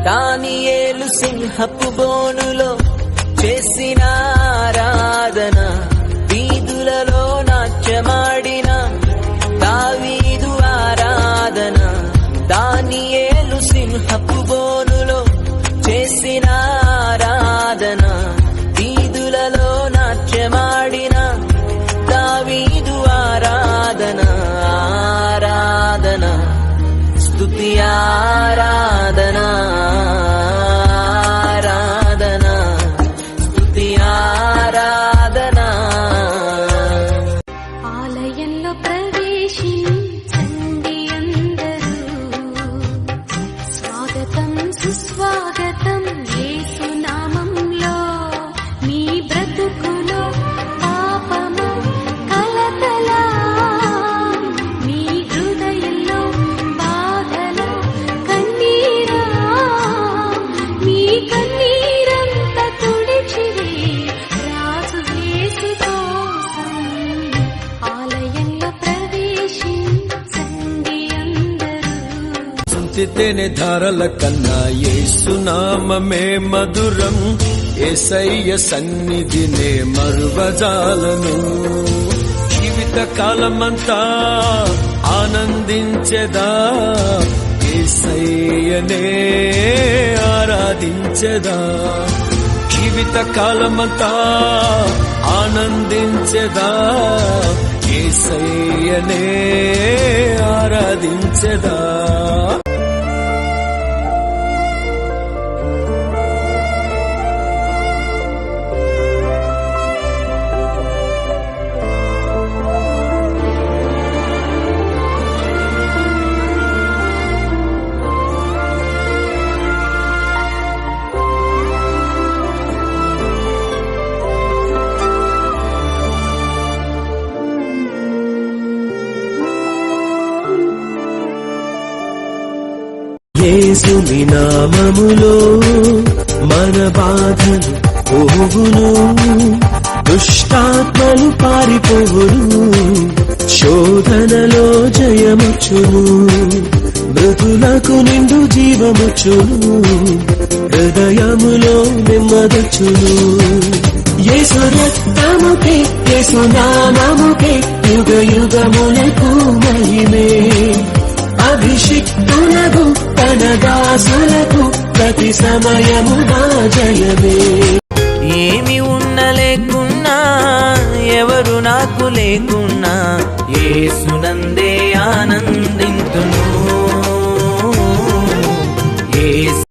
దానియేలు సింహపు బోనులో చేసిన ఆరాధన, వీధులలో నాట్యమాడిన దావీదు ఆరాధన. దానియేలు సింహపు బోనులో చేసిన ఆరాధన, వీధులలో నాట్యమాడిన దావీదు ఆరాధన. ఆరాధన స్తుతి ఆరాధన, ఆరాధన స్తుతి ఆరాధన. ఆలయంలో ప్రవేశించండి అందరూ, స్వాగతం సుస్వాగతం యేసు నామంలో. మీ బ్రతుకులో పాపము కలతల, మీ హృదయంలో బాధల కన్నీరా, మీ కన్నీరంతా తుడిచివే రాజు యేసు కోసం. ఆలయంలో ప్రవేశించండి అందరూ. తేనె ధారల కన్నా యేసునామమే మధురం, యేసయ్య సన్నిధినే మరువజాలను. జీవిత కాలమంతా ఆనందించెదా, యేసయ్యనే ఆరాధించెదా. జీవిత కాలమంతా ఆనందించెదా, యేసయ్యనే ఆరాధించెదా. యేసుని నామములో మన బాధలు పోవును, దుష్టాత్మలు పారిపోవును, శోధనలో జయముచును, మృతులకు నిండు జీవముచును, హృదయములో నెమ్మదొచ్చును. యేసు రక్తముకే యేసు నామముకే యుగ యుగములకు మహిమే. అభిషిక్తులకు తన దాసులకు ప్రతి సమయము నా జయమే. ఏమి ఉండలేకున్నా, ఎవరు నాకు లేకున్నా, యేసునందే ఆనందం.